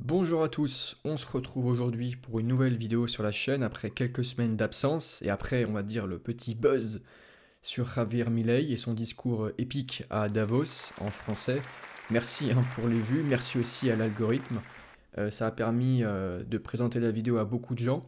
Bonjour à tous, on se retrouve aujourd'hui pour une nouvelle vidéo sur la chaîne après quelques semaines d'absence et après on va dire le petit buzz sur Javier Milei et son discours épique à Davos en français. Merci pour les vues, merci aussi à l'algorithme. Ça a permis de présenter la vidéo à beaucoup de gens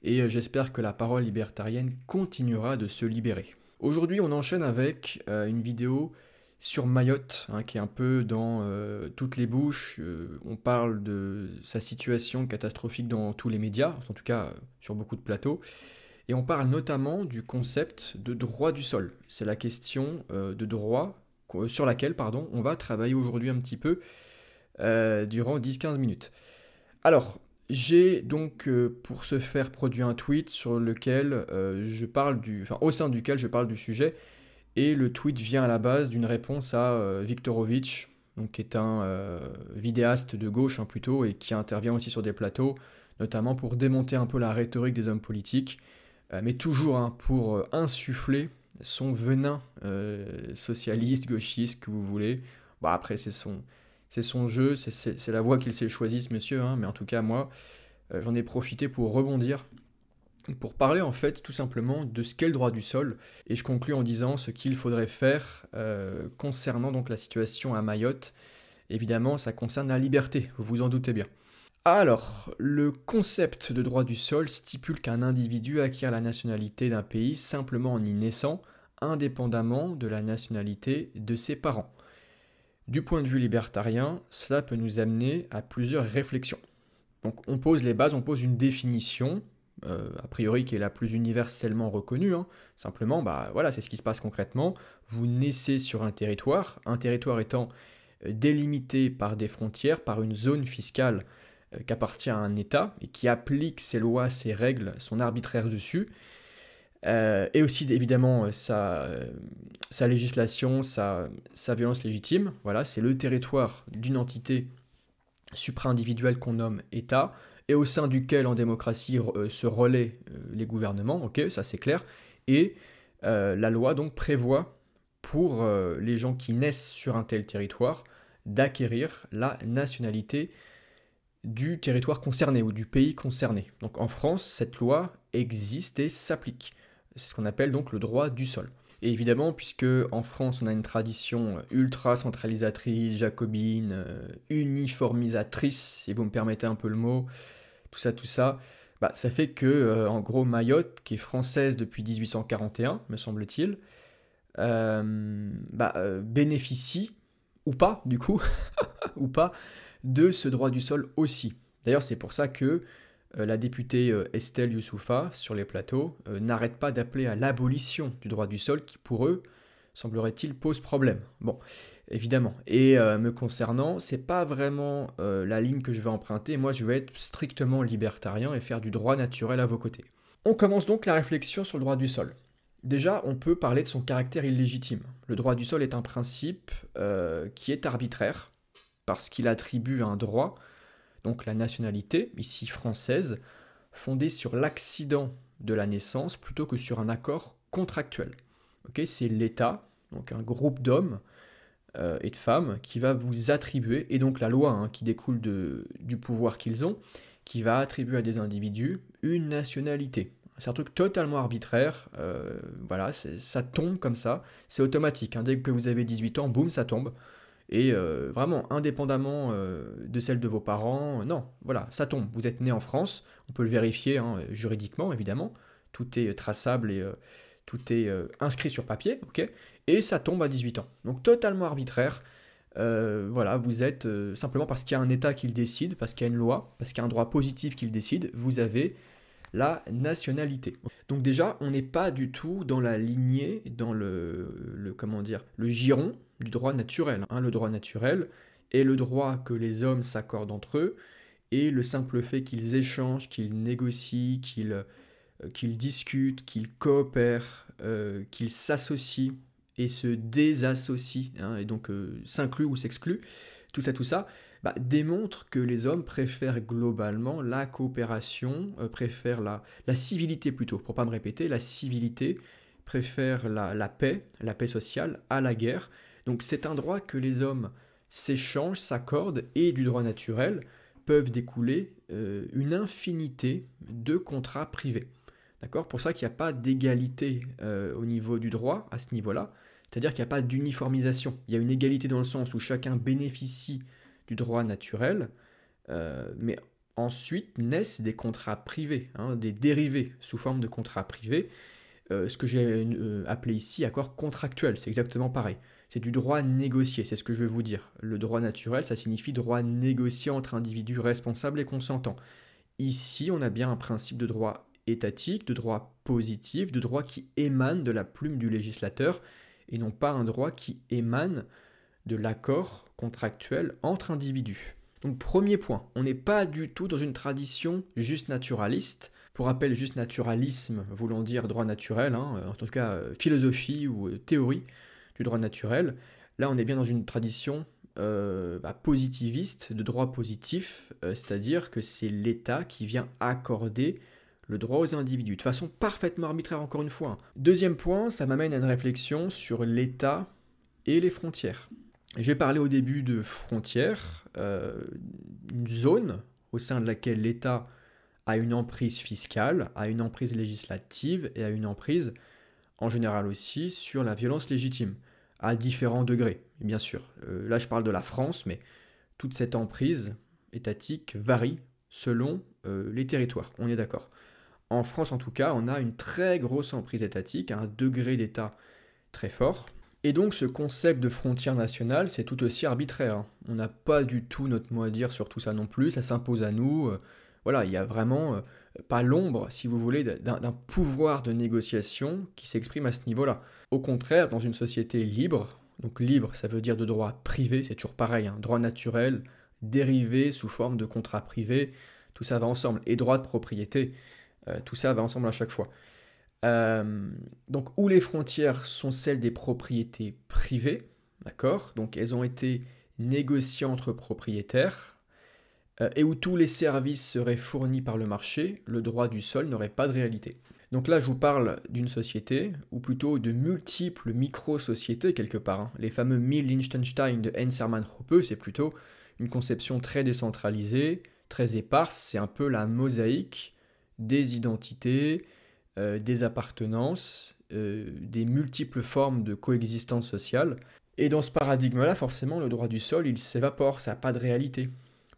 et j'espère que la parole libertarienne continuera de se libérer. Aujourd'hui on enchaîne avec une vidéo sur Mayotte, qui est un peu dans toutes les bouches. On parle de sa situation catastrophique dans tous les médias, en tout cas sur beaucoup de plateaux. Et on parle notamment du concept de droit du sol. C'est la question de droit sur laquelle on va travailler aujourd'hui un petit peu durant 10-15 minutes. Alors, j'ai donc pour ce faire produit un tweet sur lequel au sein duquel je parle du sujet. Et le tweet vient à la base d'une réponse à Viktorovitch, donc qui est un vidéaste de gauche plutôt, et qui intervient aussi sur des plateaux, notamment pour démonter un peu la rhétorique des hommes politiques, mais toujours pour insuffler son venin socialiste, gauchiste, que vous voulez. Bon, après, c'est son jeu, c'est la voie qu'il s'est choisie, ce monsieur, mais en tout cas, moi, j'en ai profité pour rebondir pour parler en fait tout simplement de ce qu'est le droit du sol, et je conclus en disant ce qu'il faudrait faire concernant donc la situation à Mayotte. Évidemment, ça concerne la liberté, vous vous en doutez bien. Alors, le concept de droit du sol stipule qu'un individu acquiert la nationalité d'un pays simplement en y naissant, indépendamment de la nationalité de ses parents. Du point de vue libertarien, cela peut nous amener à plusieurs réflexions. Donc on pose les bases, on pose une définition, a priori qui est la plus universellement reconnue, simplement, voilà, c'est ce qui se passe concrètement. Vous naissez sur un territoire étant délimité par des frontières, par une zone fiscale qui appartient à un État et qui applique ses lois, ses règles, son arbitraire dessus, et aussi évidemment sa législation, sa violence légitime. Voilà, c'est le territoire d'une entité supra-individuelle qu'on nomme État, et au sein duquel en démocratie se relaient les gouvernements, ok, ça c'est clair, et la loi donc prévoit pour les gens qui naissent sur un tel territoire d'acquérir la nationalité du territoire concerné ou du pays concerné. Donc en France, cette loi existe et s'applique. C'est ce qu'on appelle donc le droit du sol. Et évidemment, puisque en France, on a une tradition ultra centralisatrice, jacobine, uniformisatrice, si vous me permettez un peu le mot, tout ça, ça fait que, en gros, Mayotte, qui est française depuis 1841, me semble-t-il, bénéficie, ou pas, du coup, ou pas, de ce droit du sol aussi. D'ailleurs, c'est pour ça que la députée Estelle Youssoufa, sur les plateaux, n'arrête pas d'appeler à l'abolition du droit du sol qui, pour eux, semblerait-il, pose problème. Bon, évidemment. Et me concernant, c'est pas vraiment la ligne que je vais emprunter. Moi, je vais être strictement libertarien et faire du droit naturel à vos côtés. On commence donc la réflexion sur le droit du sol. Déjà, on peut parler de son caractère illégitime. Le droit du sol est un principe qui est arbitraire, parce qu'il attribue un droit, donc la nationalité, ici française, fondée sur l'accident de la naissance plutôt que sur un accord contractuel. Okay, c'est l'État, donc un groupe d'hommes et de femmes, qui va vous attribuer, et donc la loi qui découle du pouvoir qu'ils ont, qui va attribuer à des individus une nationalité. C'est un truc totalement arbitraire, voilà, ça tombe comme ça, c'est automatique. Dès que vous avez 18 ans, boum, ça tombe. Et vraiment, indépendamment de celle de vos parents, non, voilà, ça tombe. Vous êtes né en France, on peut le vérifier juridiquement, évidemment. Tout est traçable et tout est inscrit sur papier, ok. Et ça tombe à 18 ans. Donc totalement arbitraire. Voilà, vous êtes, simplement parce qu'il y a un État qui le décide, parce qu'il y a une loi, parce qu'il y a un droit positif qui le décide, vous avez la nationalité. Donc déjà, on n'est pas du tout dans la lignée, dans le giron du droit naturel. Le droit naturel est le droit que les hommes s'accordent entre eux, et le simple fait qu'ils échangent, qu'ils négocient, qu'ils discutent, qu'ils coopèrent, qu'ils s'associent et se désassocient, et donc s'incluent ou s'excluent, tout ça, démontre que les hommes préfèrent globalement la coopération, préfèrent la civilité plutôt, pour pas me répéter, la civilité, préfèrent la paix sociale à la guerre. Donc c'est un droit que les hommes s'échangent, s'accordent, et du droit naturel, peuvent découler une infinité de contrats privés. D'accord? Pour ça qu'il n'y a pas d'égalité au niveau du droit, à ce niveau-là. C'est-à-dire qu'il n'y a pas d'uniformisation. Il y a une égalité dans le sens où chacun bénéficie du droit naturel, mais ensuite naissent des contrats privés, hein, des dérivés sous forme de contrats privés, ce que j'ai appelé ici accord contractuel, c'est exactement pareil. C'est du droit négocié, c'est ce que je vais vous dire. Le droit naturel, ça signifie droit négocié entre individus responsables et consentants. Ici, on a bien un principe de droit étatique, de droit positif, de droit qui émane de la plume du législateur, et non pas un droit qui émane de l'accord contractuel entre individus. Donc premier point, on n'est pas du tout dans une tradition juste naturaliste. Pour rappel, juste naturalisme voulant dire droit naturel, hein, en tout cas philosophie ou théorie du droit naturel. Là, on est bien dans une tradition positiviste, de droit positif, c'est-à-dire que c'est l'État qui vient accorder le droit aux individus, de façon parfaitement arbitraire encore une fois. Deuxième point, ça m'amène à une réflexion sur l'État et les frontières. J'ai parlé au début de frontières, une zone au sein de laquelle l'État a une emprise fiscale, a une emprise législative et a une emprise en général aussi sur la violence légitime, à différents degrés, bien sûr. Là je parle de la France, mais toute cette emprise étatique varie selon les territoires, on est d'accord. En France, en tout cas, on a une très grosse emprise étatique, un degré d'État très fort. Et donc, ce concept de frontière nationale, c'est tout aussi arbitraire. On n'a pas du tout notre mot à dire sur tout ça non plus, ça s'impose à nous. Voilà, il n'y a vraiment pas l'ombre, si vous voulez, d'un pouvoir de négociation qui s'exprime à ce niveau-là. Au contraire, dans une société libre, donc libre, ça veut dire de droit privé, c'est toujours pareil, hein, droit naturel, dérivé sous forme de contrat privé, tout ça va ensemble, et droit de propriété. Tout ça va ensemble à chaque fois. Donc, où les frontières sont celles des propriétés privées, d'accord? Donc, elles ont été négociées entre propriétaires, et où tous les services seraient fournis par le marché, le droit du sol n'aurait pas de réalité. Donc là, je vous parle d'une société, ou plutôt de multiples micro-sociétés quelque part. Hein. Les fameux Mille Liechtenstein de Heinz Hermann Hoppe, c'est plutôt une conception très décentralisée, très éparse, c'est un peu la mosaïque des identités, des appartenances, des multiples formes de coexistence sociale. Et dans ce paradigme-là, forcément, le droit du sol, il s'évapore, ça n'a pas de réalité,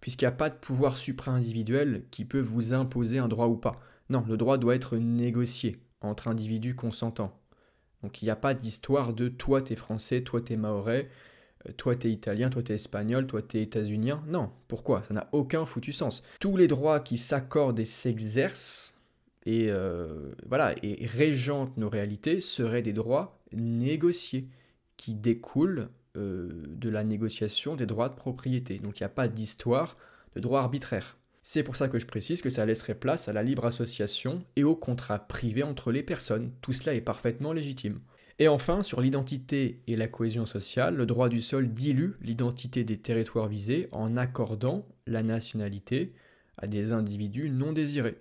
puisqu'il n'y a pas de pouvoir supra-individuel qui peut vous imposer un droit ou pas. Non, le droit doit être négocié entre individus consentants. Donc il n'y a pas d'histoire de toi t'es français, toi t'es mahorais, toi t'es italien, toi t'es espagnol, toi t'es états-unien. Non, pourquoi? Ça n'a aucun foutu sens. Tous les droits qui s'accordent et s'exercent et régentent nos réalités seraient des droits négociés qui découlent de la négociation des droits de propriété. Donc il n'y a pas d'histoire de droit arbitraire. C'est pour ça que je précise que ça laisserait place à la libre association et au contrat privé entre les personnes. Tout cela est parfaitement légitime. Et enfin, sur l'identité et la cohésion sociale, le droit du sol dilue l'identité des territoires visés en accordant la nationalité à des individus non désirés.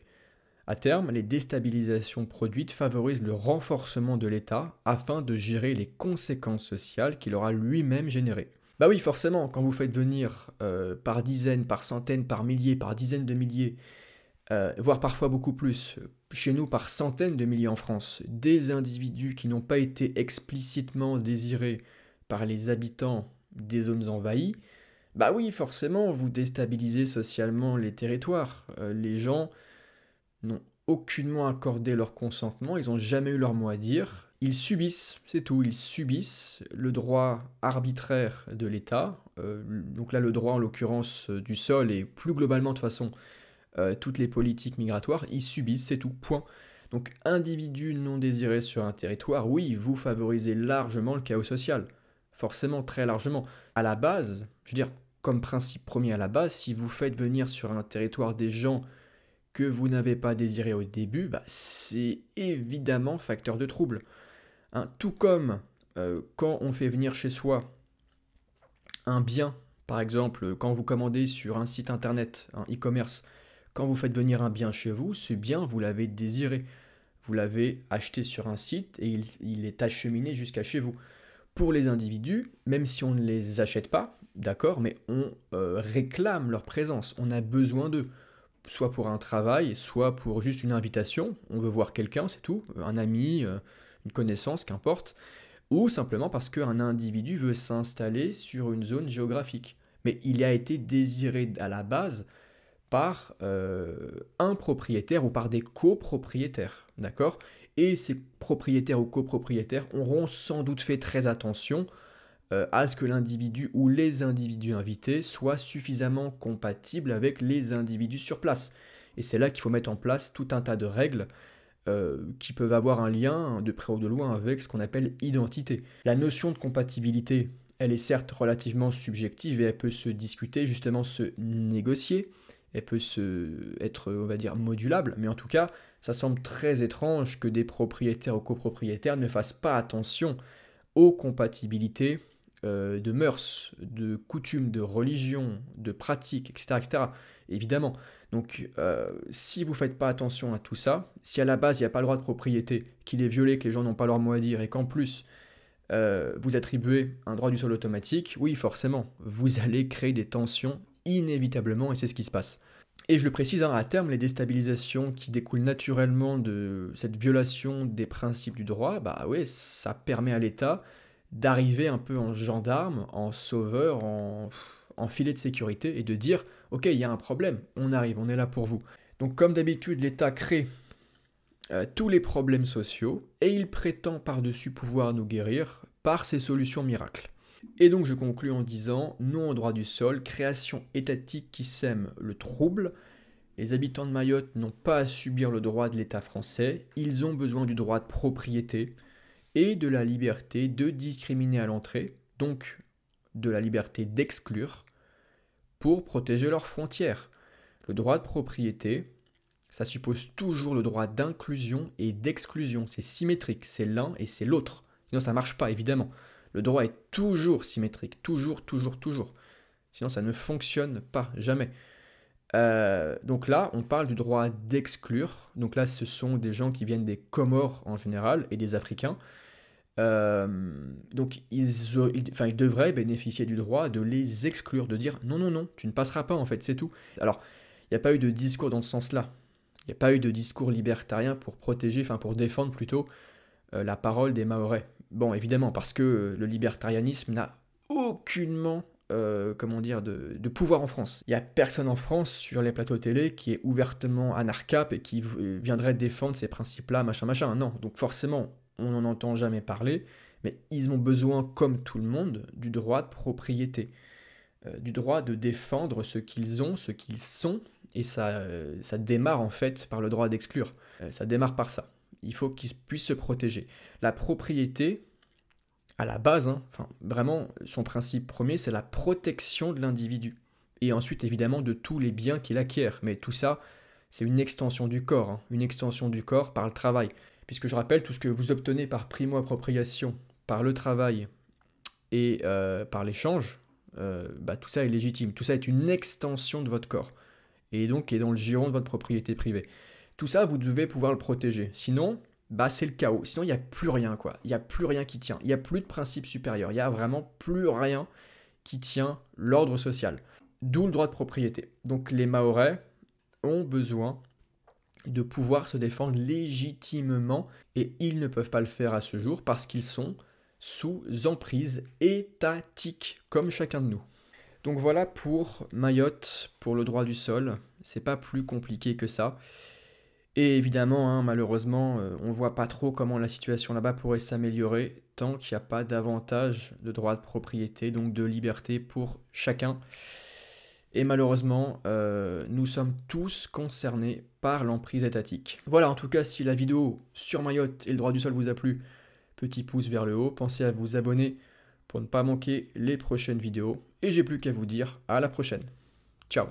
À terme, les déstabilisations produites favorisent le renforcement de l'État afin de gérer les conséquences sociales qu'il aura lui-même générées. Bah oui, forcément, quand vous faites venir par dizaines, par centaines, par milliers, par dizaines de milliers, voire parfois beaucoup plus, chez nous par centaines de milliers en France, des individus qui n'ont pas été explicitement désirés par les habitants des zones envahies, bah oui, forcément, vous déstabilisez socialement les territoires. Les gens n'ont aucunement accordé leur consentement, ils n'ont jamais eu leur mot à dire. Ils subissent, c'est tout, ils subissent le droit arbitraire de l'État, donc là le droit en l'occurrence du sol et plus globalement de toute façon toutes les politiques migratoires, ils subissent, c'est tout, point. Donc individus non désirés sur un territoire, oui, vous favorisez largement le chaos social, forcément très largement. À la base, je veux dire, comme principe premier à la base, si vous faites venir sur un territoire des gens que vous n'avez pas désirés au début, bah, c'est évidemment facteur de trouble. Hein, tout comme quand on fait venir chez soi un bien, par exemple, quand vous commandez sur un site internet, un e-commerce, quand vous faites venir un bien chez vous, ce bien, vous l'avez désiré. Vous l'avez acheté sur un site et il est acheminé jusqu'à chez vous. Pour les individus, même si on ne les achète pas, d'accord, mais on réclame leur présence, on a besoin d'eux, soit pour un travail, soit pour juste une invitation, on veut voir quelqu'un, c'est tout, un ami, une connaissance, qu'importe, ou simplement parce qu'un individu veut s'installer sur une zone géographique. Mais il a été désiré à la base par un propriétaire ou par des copropriétaires, d'accord? Et ces propriétaires ou copropriétaires auront sans doute fait très attention à ce que l'individu ou les individus invités soient suffisamment compatibles avec les individus sur place. Et c'est là qu'il faut mettre en place tout un tas de règles qui peuvent avoir un lien de près ou de loin avec ce qu'on appelle identité. La notion de compatibilité, elle est certes relativement subjective et elle peut se discuter, justement se négocier, elle peut être, on va dire, modulable, mais en tout cas, ça semble très étrange que des propriétaires ou copropriétaires ne fassent pas attention aux compatibilités de mœurs, de coutumes, de religion, de pratiques, etc. etc. Évidemment. Donc, si vous ne faites pas attention à tout ça, si à la base il n'y a pas le droit de propriété, qu'il est violé, que les gens n'ont pas leur mot à dire, et qu'en plus vous attribuez un droit du sol automatique, oui, forcément, vous allez créer des tensions inévitablement, et c'est ce qui se passe. Et je le précise, hein, à terme, les déstabilisations qui découlent naturellement de cette violation des principes du droit, bah ouais, ça permet à l'État d'arriver un peu en gendarme, en sauveur, en filet de sécurité, et de dire « Ok, il y a un problème, on arrive, on est là pour vous ». Donc comme d'habitude, l'État crée tous les problèmes sociaux, et il prétend par-dessus pouvoir nous guérir par ses solutions miracles. Et donc je conclus en disant « Non au droit du sol, création étatique qui sème le trouble. Les habitants de Mayotte n'ont pas à subir le droit de l'État français, ils ont besoin du droit de propriété et de la liberté de discriminer à l'entrée, donc de la liberté d'exclure, pour protéger leurs frontières. Le droit de propriété, ça suppose toujours le droit d'inclusion et d'exclusion. C'est symétrique, c'est l'un et c'est l'autre. Sinon ça ne marche pas, évidemment. Le droit est toujours symétrique, toujours, toujours, toujours. Sinon ça ne fonctionne pas, jamais. Donc là, on parle du droit d'exclure. Donc là, ce sont des gens qui viennent des Comores en général et des Africains. Donc ils devraient bénéficier du droit de les exclure, de dire non, non, non, tu ne passeras pas en fait, c'est tout. Alors, il n'y a pas eu de discours dans ce sens-là. Il n'y a pas eu de discours libertarien pour protéger, enfin pour défendre plutôt la parole des Mahorais. Bon, évidemment, parce que le libertarianisme n'a aucunement comment dire, de pouvoir en France. Il n'y a personne en France sur les plateaux télé qui est ouvertement anarchape et qui viendrait défendre ces principes-là, machin, machin. Non, donc forcément, on n'en entend jamais parler, mais ils ont besoin, comme tout le monde, du droit de propriété, du droit de défendre ce qu'ils ont, ce qu'ils sont, et ça démarre en fait par le droit d'exclure. Ça démarre par ça. Il faut qu'ils puissent se protéger. La propriété, à la base, hein, enfin, vraiment, son principe premier, c'est la protection de l'individu. Et ensuite, évidemment, de tous les biens qu'il acquiert. Mais tout ça, c'est une extension du corps, hein, une extension du corps par le travail. Puisque je rappelle, tout ce que vous obtenez par primo-appropriation, par le travail et par l'échange, tout ça est légitime. Tout ça est une extension de votre corps. Et donc, est dans le giron de votre propriété privée. Tout ça, vous devez pouvoir le protéger. Sinon, c'est le chaos. Sinon, il n'y a plus rien, quoi. Il n'y a plus rien qui tient. Il n'y a plus de principe supérieur. Il n'y a vraiment plus rien qui tient l'ordre social. D'où le droit de propriété. Donc, les Mahorais ont besoin de pouvoir se défendre légitimement et ils ne peuvent pas le faire à ce jour parce qu'ils sont sous emprise étatique, comme chacun de nous. Donc voilà pour Mayotte, pour le droit du sol. C'est pas plus compliqué que ça. Et évidemment, hein, malheureusement, on ne voit pas trop comment la situation là-bas pourrait s'améliorer tant qu'il n'y a pas davantage de droit de propriété, donc de liberté pour chacun. Et malheureusement, nous sommes tous concernés par l'emprise étatique. Voilà, en tout cas, si la vidéo sur Mayotte et le droit du sol vous a plu, petit pouce vers le haut. Pensez à vous abonner pour ne pas manquer les prochaines vidéos. Et j'ai plus qu'à vous dire à la prochaine. Ciao.